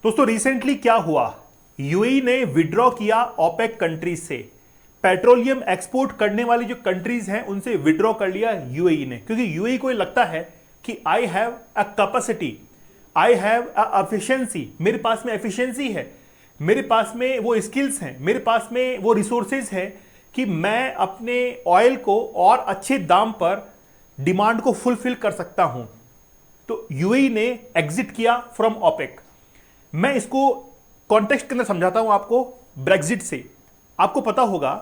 दोस्तों रिसेंटली क्या हुआ, यूएई ने विड्रॉ किया ओपेक कंट्रीज से। पेट्रोलियम एक्सपोर्ट करने वाली जो कंट्रीज हैं उनसे विड्रॉ कर लिया यूएई ने, क्योंकि यूएई को ये लगता है कि I have a capacity, I have a efficiency, मेरे पास में एफिशिएंसी है, मेरे पास में वो स्किल्स हैं, मेरे पास में वो रिसोर्सेज है कि मैं अपने ऑयल को और अच्छे दाम पर डिमांड को फुलफिल कर सकता हूं। तो यूएई ने एग्जिट किया फ्रॉम ओपेक। मैं इसको कॉन्टेक्स्ट के अंदर समझाता हूं आपको ब्रेग्जिट से। आपको पता होगा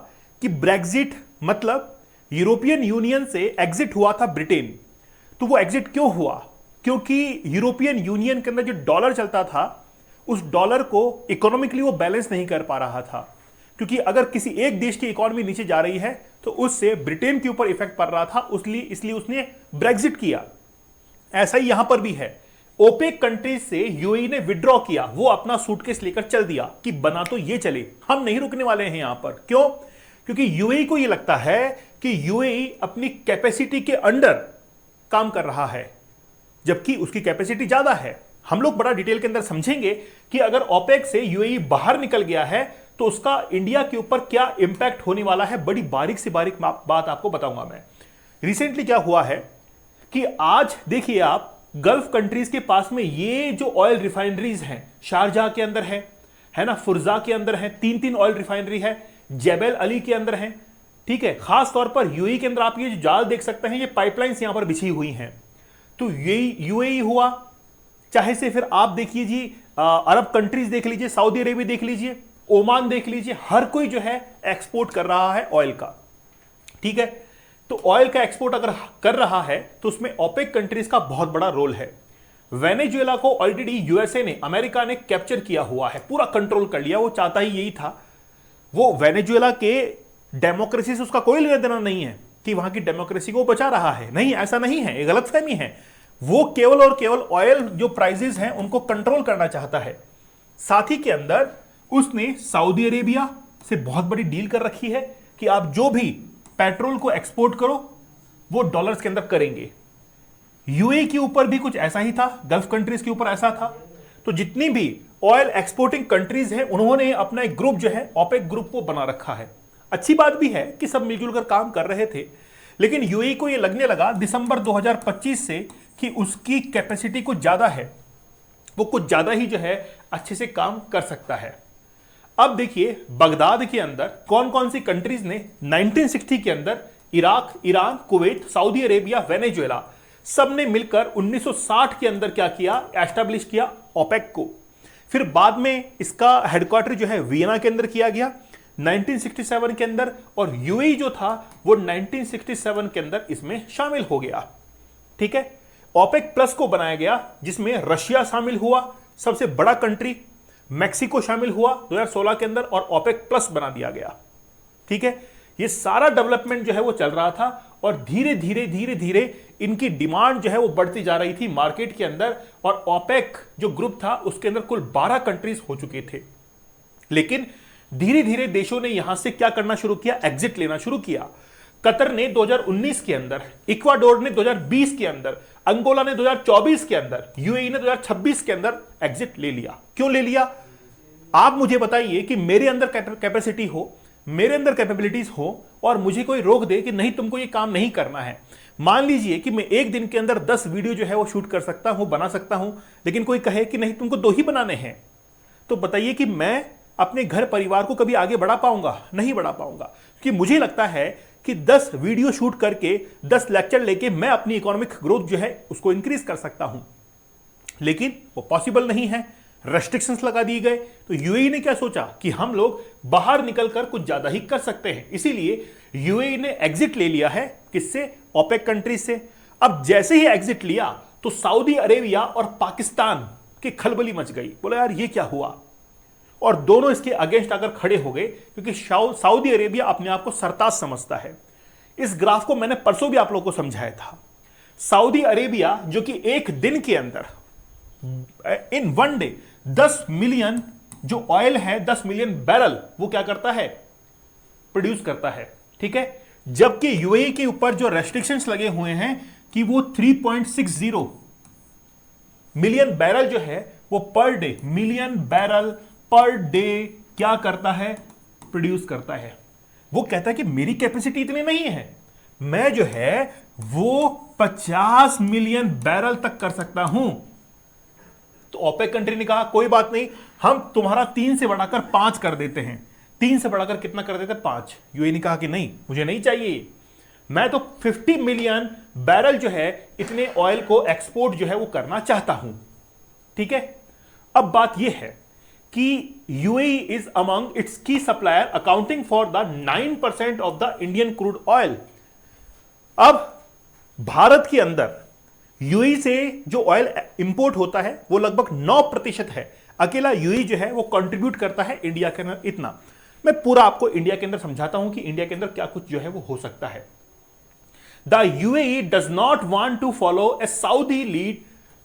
कि ब्रेग्जिट मतलब यूरोपियन यूनियन से एग्जिट हुआ था ब्रिटेन। तो वो एग्जिट क्यों हुआ? क्योंकि यूरोपियन यूनियन के अंदर जो डॉलर चलता था उस डॉलर को इकोनॉमिकली वो बैलेंस नहीं कर पा रहा था, क्योंकि अगर किसी एक देश की इकोनॉमी नीचे जा रही है तो उससे ब्रिटेन के ऊपर इफेक्ट पड़ रहा था, इसलिए उसने ब्रेग्जिट किया। ऐसा ही यहां पर भी है। ओपेक कंट्रीज से यूएई ने विड्रॉ किया, वो अपना सूटकेस लेकर चल दिया कि बना तो ये चले, हम नहीं रुकने वाले हैं यहां पर। क्यों? क्योंकि यूएई को ये लगता है कि यूएई अपनी कैपेसिटी के अंडर काम कर रहा है, जबकि उसकी कैपेसिटी ज्यादा है। हम लोग बड़ा डिटेल के अंदर समझेंगे कि अगर ओपेक से यूएई बाहर निकल गया है तो उसका इंडिया के ऊपर क्या इंपैक्ट होने वाला है, बड़ी बारीक से बारीक बात आपको बताऊंगा मैं। रिसेंटली क्या हुआ है कि आज देखिए आप, गल्फ कंट्रीज के पास में ये जो ऑयल रिफाइनरीज हैं, शारजाह के अंदर है ना, फुरजा के अंदर है, तीन ऑयल रिफाइनरी है, जेबल अली के अंदर है, ठीक है। खास तौर पर यूएई के अंदर आप ये जो जाल देख सकते हैं, ये पाइपलाइंस यहां पर बिछी हुई हैं। तो यूएई हुआ, चाहे से फिर आप देखिए जी, अरब कंट्रीज देख लीजिए, सऊदी अरेबिया देख लीजिए, ओमान देख लीजिए, हर कोई जो है एक्सपोर्ट कर रहा है ऑयल का, ठीक है। तो ऑयल का एक्सपोर्ट अगर कर रहा है तो उसमें ओपेक कंट्रीज का बहुत बड़ा रोल है। वेनेजुएला को ऑलरेडी यूएसए ने, अमेरिका ने कैप्चर किया हुआ है, पूरा कंट्रोल कर लिया। वो चाहता ही यही था। वो वेनेजुएला के डेमोक्रेसी से उसका कोई लेना देना नहीं है कि वहां की डेमोक्रेसी को बचा रहा है, नहीं, ऐसा नहीं है, ये गलतफहमी है। वो केवल और केवल ऑयल जो प्राइसेस हैं उनको कंट्रोल करना चाहता है। साथ ही के अंदर उसने सऊदी अरेबिया से बहुत बड़ी डील कर रखी है कि आप जो भी पेट्रोल को एक्सपोर्ट करो वो डॉलर्स के अंदर करेंगे। यूएई के ऊपर भी कुछ ऐसा ही था, गल्फ कंट्रीज के ऊपर ऐसा था। तो जितनी भी ऑयल एक्सपोर्टिंग कंट्रीज हैं उन्होंने अपना एक ग्रुप जो है ओपेक ग्रुप को बना रखा है। अच्छी बात भी है कि सब मिलजुल कर काम कर रहे थे, लेकिन यूएई को यह लगने लगा दिसंबर 2025 से कि उसकी कैपेसिटी कुछ ज्यादा है, वो कुछ ज्यादा ही जो है अच्छे से काम कर सकता है। अब देखिए बगदाद के अंदर कौन कौन सी कंट्रीज ने 1960 के अंदर Iraq, Iran, Kuwait, Saudi Arabia, Venezuela सब ने मिलकर 1960 के अंदर क्या किया, एस्टैब्लिश किया ओपेक को। फिर बाद में इसका हेडक्वार्टर जो है वियना के अंदर किया गया 1967 के अंदर, और यूएई जो था वो 1967 के अंदर इसमें शामिल हो गया, ठीक है। ओपेक प्लस को बनाया गया जिसमें रशिया शामिल हुआ, सबसे बड़ा कंट्री, मैक्सिको शामिल हुआ 2016 के अंदर, और ओपेक प्लस बना दिया गया, ठीक है। ये सारा डेवलपमेंट जो है वो चल रहा था, और धीरे धीरे इनकी डिमांड जो है वो बढ़ती जा रही थी मार्केट के अंदर। और ओपेक जो ग्रुप था उसके अंदर कुल 12 कंट्रीज हो चुके थे। लेकिन धीरे धीरे देशों ने यहां से क्या करना शुरू किया, एग्जिट लेना शुरू किया। कतर ने 2019 के अंदर, इक्वाडोर ने 2020 के अंदर, अंगोला ने 2024 के अंदर, यूएई ने 2026 के अंदर एग्जिट ले लिया। क्यों ले लिया? आप मुझे बताइए कि मेरे अंदर कैपेसिटी हो, मेरे अंदर कैपेबिलिटीज हो, और मुझे कोई रोक दे कि नहीं तुमको ये काम नहीं करना है। मान लीजिए कि मैं एक दिन के अंदर 10 वीडियो जो है वो शूट कर सकता हूं, बना सकता हूं, लेकिन कोई कहे कि नहीं तुमको 2 ही बनाने हैं, तो बताइए कि मैं अपने घर परिवार को कभी आगे बढ़ा पाऊंगा? नहीं बढ़ा पाऊंगा। कि मुझे लगता है कि 10 वीडियो शूट करके, 10 लेक्चर लेके मैं अपनी इकोनॉमिक ग्रोथ जो है उसको इंक्रीज कर सकता हूं, लेकिन वो पॉसिबल नहीं है, रेस्ट्रिक्शंस लगा दिए गए। तो यूएई ने क्या सोचा कि हम लोग बाहर निकलकर कुछ ज्यादा ही कर सकते हैं, इसीलिए यूएई ने एग्जिट ले लिया है। किससे? ओपेक कंट्रीज से। अब जैसे ही एग्जिट लिया तो सऊदी अरेबिया और पाकिस्तान की खलबली मच गई, बोला यार ये क्या हुआ, और दोनों इसके अगेंस्ट आकर खड़े हो गए, क्योंकि सऊदी अरेबिया अपने आप को सरताज समझता है। इस ग्राफ को मैंने परसों भी आप लोगों को समझाया था। सऊदी अरेबिया जो कि एक दिन के अंदर, इन 1 डे 10 मिलियन जो ऑयल है, 10 मिलियन बैरल वो क्या करता है, प्रोड्यूस करता है, ठीक है। जबकि यूएई के ऊपर जो रेस्ट्रिक्शंस लगे हुए हैं कि वो 3.60 मिलियन बैरल जो है वो per day million barrel per day क्या करता है, प्रोड्यूस करता है। वो कहता है कि मेरी कैपेसिटी इतनी नहीं है, मैं जो है वो 50 मिलियन बैरल तक कर सकता हूं। तो ओपेक कंट्री ने कहा कोई बात नहीं, हम तुम्हारा 3 से बढ़ाकर 5 कर देते हैं। 3 से बढ़ाकर कितना कर देते, 5। यूएई ने कहा कि नहीं, मुझे नहीं चाहिए, मैं तो 50 मिलियन बैरल जो है इतने ऑयल को एक्सपोर्ट जो है वो करना चाहता हूं। ठीक है, अब बात यह है कि यूएई इज अमंग इट्स की supplier accounting for the 9% of the Indian crude oil. अब भारत के अंदर यूएई से जो ऑयल इंपोर्ट होता है वो लगभग 9% है। अकेला यूएई जो है वो कंट्रीब्यूट करता है इंडिया के अंदर इतना। मैं पूरा आपको इंडिया के अंदर समझाता हूं कि इंडिया के अंदर क्या कुछ जो है वो हो सकता है। The UAE does not want to follow a Saudi lead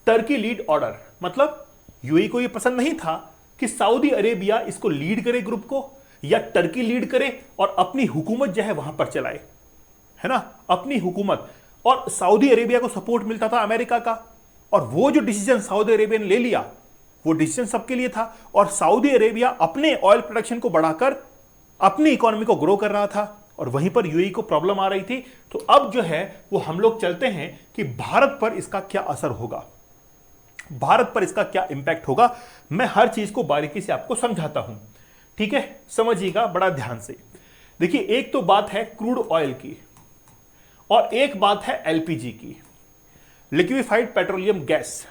Turkey lead order. मतलब यूएई को ये पसंद नहीं था कि सऊदी अरेबिया इसको लीड करे ग्रुप को, या टर्की लीड करे और अपनी हुकूमत जो है वहां पर चलाए, है ना, अपनी हुकूमत। और सऊदी अरेबिया को सपोर्ट मिलता था अमेरिका का, और वो जो डिसीजन सऊदी अरेबिया ने ले लिया वो डिसीजन सबके लिए था। और सऊदी अरेबिया अपने ऑयल प्रोडक्शन को बढ़ाकर अपनी इकोनॉमी को ग्रो कर रहा था, और वहीं पर यूएई को प्रॉब्लम आ रही थी। तो अब जो है वो हम लोग चलते हैं कि भारत पर इसका क्या असर होगा, भारत पर इसका क्या इंपैक्ट होगा। मैं हर चीज को बारीकी से आपको समझाता हूं, ठीक है, समझिएगा बड़ा ध्यान से। देखिए, एक तो बात है क्रूड ऑयल की और एक बात है एलपीजी की, लिक्विफाइड पेट्रोलियम गैस।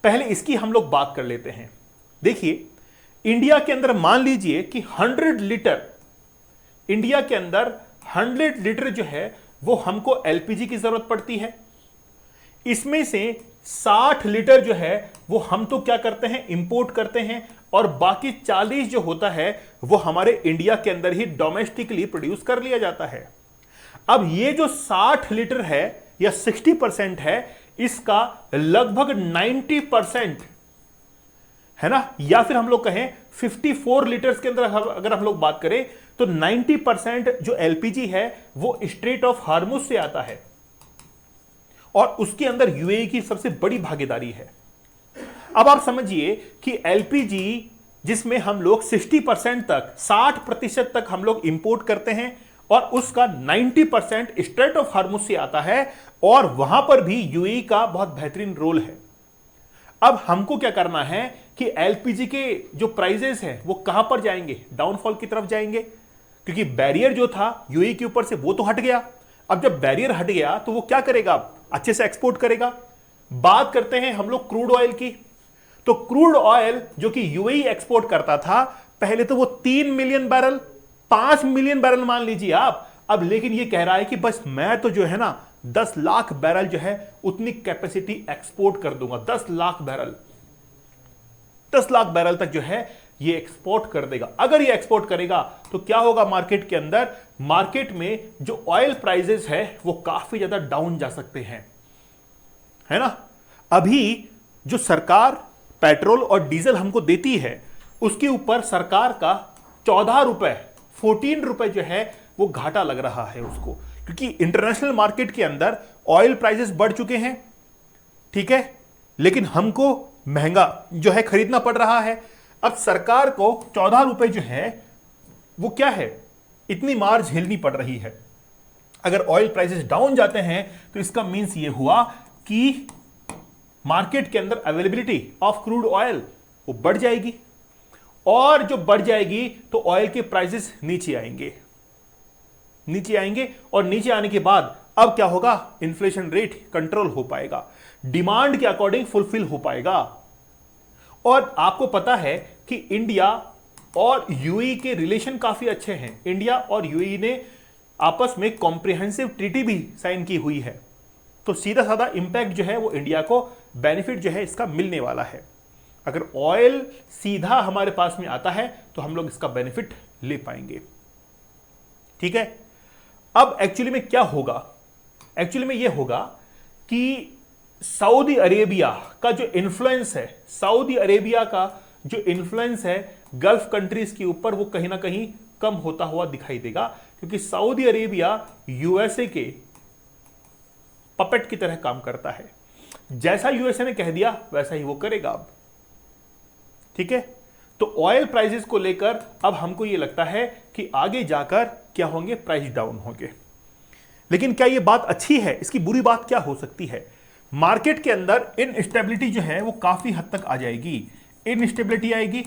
पहले इसकी हम लोग बात कर लेते हैं। देखिए, इंडिया के अंदर मान लीजिए कि 100 लीटर, इंडिया के अंदर 100 लीटर जो है वो हमको एलपीजी की जरूरत पड़ती है। इसमें से 60 लीटर जो है वो हम तो क्या करते हैं, इंपोर्ट करते हैं, और बाकी 40 जो होता है वो हमारे इंडिया के अंदर ही डोमेस्टिकली प्रोड्यूस कर लिया जाता है। अब ये जो 60 लीटर है या 60% है, इसका लगभग 90% है ना, या फिर हम लोग कहें 54 लीटर्स के अंदर अगर हम लोग बात करें तो 90% जो एलपीजी है वो स्ट्रेट ऑफ हार्मुज से आता है, और उसके अंदर यूएई की सबसे बड़ी भागीदारी है। अब आप समझिए कि एलपीजी जिसमें हम लोग 60% तक, 60% तक हम लोग इंपोर्ट करते हैं, और उसका 90% स्ट्रेट ऑफ हार्मुज से आता है, और वहां पर भी यूएई का बहुत बेहतरीन रोल है। अब हमको क्या करना है कि एलपीजी के जो प्राइजेस हैं वो कहां पर जाएंगे, डाउनफॉल की तरफ जाएंगे, क्योंकि बैरियर जो था यूएई के ऊपर से वो तो हट गया। अब जब बैरियर हट गया तो वो क्या करेगा, अच्छे से एक्सपोर्ट करेगा। बात करते हैं हम लोग क्रूड ऑयल की। तो क्रूड ऑयल जो कि यूएई एक्सपोर्ट करता था, पहले तो वो 3 मिलियन बैरल, 5 मिलियन बैरल मान लीजिए आप। अब लेकिन ये कह रहा है कि बस मैं तो जो है ना 10 लाख बैरल जो है उतनी कैपेसिटी एक्सपोर्ट कर दूंगा। 10 लाख बैरल, 10 लाख बैरल तक जो है ये एक्सपोर्ट कर देगा। अगर ये एक्सपोर्ट करेगा तो क्या होगा मार्केट के अंदर, मार्केट में जो ऑयल प्राइसेस है वो काफी ज्यादा डाउन जा सकते हैं, है ना। अभी जो सरकार पेट्रोल और डीजल हमको देती है उसके ऊपर सरकार का 14 रुपए, 14 रुपए जो है वो घाटा लग रहा है उसको, क्योंकि इंटरनेशनल मार्केट के अंदर ऑयल प्राइसेस बढ़ चुके हैं, ठीक है, लेकिन हमको महंगा जो है खरीदना पड़ रहा है। अब सरकार को 14 रुपए जो है वो क्या है, इतनी मार झेलनी पड़ रही है। अगर ऑयल प्राइसेस डाउन जाते हैं तो इसका मींस ये हुआ कि मार्केट के अंदर अवेलेबिलिटी ऑफ क्रूड ऑयल वो बढ़ जाएगी, और जो बढ़ जाएगी तो ऑयल के प्राइसेस नीचे आएंगे, नीचे आएंगे, और नीचे आने के बाद अब क्या होगा, इन्फ्लेशन रेट कंट्रोल हो पाएगा, डिमांड के अकॉर्डिंग फुलफिल हो पाएगा। और आपको पता है कि इंडिया और यूएई के रिलेशन काफी अच्छे हैं। इंडिया और यूएई ने आपस में कॉम्प्रिहेंसिव ट्रीटी भी साइन की हुई है, तो सीधा साधा इंपैक्ट जो है वो इंडिया को बेनिफिट जो है इसका मिलने वाला है। अगर ऑयल सीधा हमारे पास में आता है तो हम लोग इसका बेनिफिट ले पाएंगे, ठीक है। अब एक्चुअली में क्या होगा, एक्चुअली में यह होगा कि सऊदी अरेबिया का जो इन्फ्लुएंस है, सऊदी अरेबिया का जो इन्फ्लुएंस है गल्फ कंट्रीज के ऊपर, वो कहीं ना कहीं कम होता हुआ दिखाई देगा, क्योंकि सऊदी अरेबिया यूएसए के पपेट की तरह काम करता है। जैसा यूएसए ने कह दिया वैसा ही वो करेगा। अब ठीक है, तो ऑयल प्राइसेस को लेकर अब हमको ये लगता है कि आगे जाकर क्या होंगे, प्राइस डाउन होंगे। लेकिन क्या ये बात अच्छी है? इसकी बुरी बात क्या हो सकती है? मार्केट के अंदर इनस्टेबिलिटी जो है वो काफी हद तक आ जाएगी। इनस्टेबिलिटी आएगी,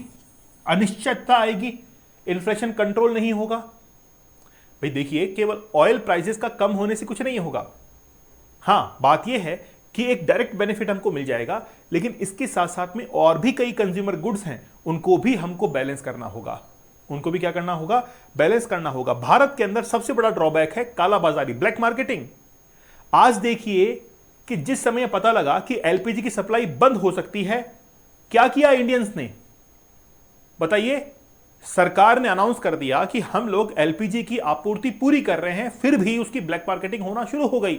अनिश्चितता आएगी, इन्फ्लेशन कंट्रोल नहीं होगा। भाई देखिए, केवल ऑयल प्राइसेस का कम होने से कुछ नहीं होगा। हां, बात यह है कि एक डायरेक्ट बेनिफिट हमको मिल जाएगा, लेकिन इसके साथ साथ में और भी कई कंज्यूमर गुड्स हैं, उनको भी हमको बैलेंस करना होगा। उनको भी क्या करना होगा, बैलेंस करना होगा। भारत के अंदर सबसे बड़ा ड्रॉबैक है कालाबाजारी, ब्लैक मार्केटिंग। आज देखिए कि जिस समय पता लगा कि एलपीजी की सप्लाई बंद हो सकती है, क्या किया इंडियंस ने? बताइए, सरकार ने अनाउंस कर दिया कि हम लोग एलपीजी की आपूर्ति पूरी कर रहे हैं, फिर भी उसकी ब्लैक मार्केटिंग होना शुरू हो गई।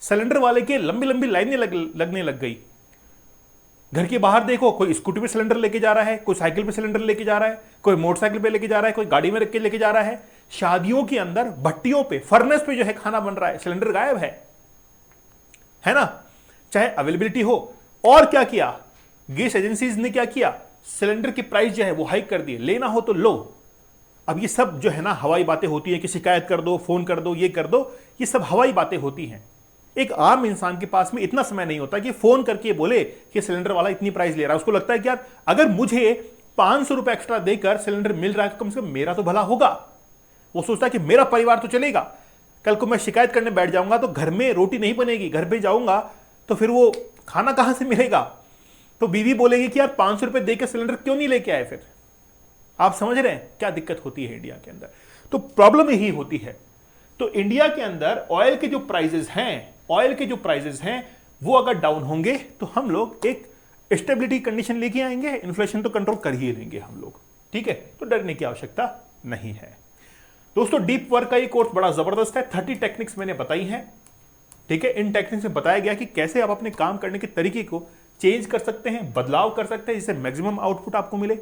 सिलेंडर वाले के लंबी लंबी लाइनें लगने लग गई। घर के बाहर देखो, कोई स्कूटी पे सिलेंडर लेके जा रहा है, कोई साइकिल पे सिलेंडर लेके जा रहा है, कोई मोटरसाइकिल पे लेके जा रहा है, कोई गाड़ी में रख के लेके जा रहा है। शादियों के अंदर भट्टियों पे, फर्नेस पे जो है खाना बन रहा है, सिलेंडर गायब है ना? चाहे अवेलेबिलिटी हो। और क्या किया गैस एजेंसीज ने? क्या किया, सिलेंडर की प्राइस जो है वो हाइक कर दिए, लेना हो तो लो। अब ये सब जो है ना हवाई बातें होती हैं कि शिकायत कर दो, फोन कर दो, ये कर दो, ये सब हवाई बातें होती हैं। एक आम इंसान के पास में इतना समय नहीं होता कि फोन करके बोले कि सिलेंडर वाला इतनी प्राइस ले रहा है। उसको लगता है कि यार अगर मुझे 500 रुपए एक्स्ट्रा देकर सिलेंडर मिल रहा है तो कम से कम मेरा तो भला होगा। वो सोचता है कि मेरा परिवार तो चलेगा। कल को मैं शिकायत करने बैठ जाऊंगा तो घर में रोटी नहीं बनेगी, घर पे जाऊंगा तो फिर वो खाना कहां से मिलेगा? तो बीवी बोलेगी कि यार 500 रुपए देकर सिलेंडर क्यों नहीं लेके आए? फिर आप समझ रहे हैं क्या दिक्कत होती है इंडिया के अंदर? तो प्रॉब्लम यही होती है। तो इंडिया के अंदर ऑयल के जो प्राइसेस हैं वो अगर डाउन होंगे तो हम लोग एक स्टेबिलिटी कंडीशन लेके आएंगे, इन्फ्लेशन तो कंट्रोल कर ही लेंगे हम लोग। ठीक है, तो डरने की आवश्यकता नहीं है। दोस्तों, डीप वर्क का ये कोर्स बड़ा जबरदस्त है। 30 टेक्निक्स मैंने बताई हैं। ठीक है, इन टेक्निक्स में बताया गया कि कैसे आप अपने काम करने के तरीके को चेंज कर सकते हैं, बदलाव कर सकते हैं, जिससे मैक्सिमम आउटपुट आपको मिले।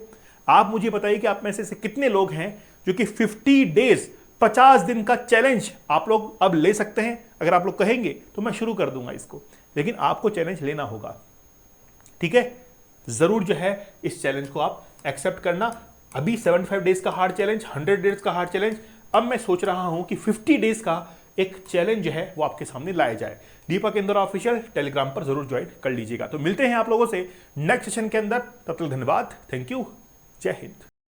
आप मुझे बताइए कि आप में से कितने लोग हैं जो कि 50 डेज 50 दिन का चैलेंज आप लोग अब ले सकते हैं? अगर आप लोग कहेंगे तो मैं शुरू कर दूंगा इसको, लेकिन आपको चैलेंज लेना होगा। ठीक है, जरूर जो है इस चैलेंज को आप एक्सेप्ट करना। अभी 75 डेज का हार्ड चैलेंज, 100 डेज का हार्ड चैलेंज, अब मैं सोच रहा हूं कि 50 डेज का एक चैलेंज जो है वो आपके सामने लाया जाए। दीपक इंदौरा ऑफिशियल टेलीग्राम पर जरूर ज्वाइन कर लीजिएगा। तो मिलते हैं आप लोगों से नेक्स्ट सेशन के अंदर। तब तक धन्यवाद, थैंक यू, जय हिंद।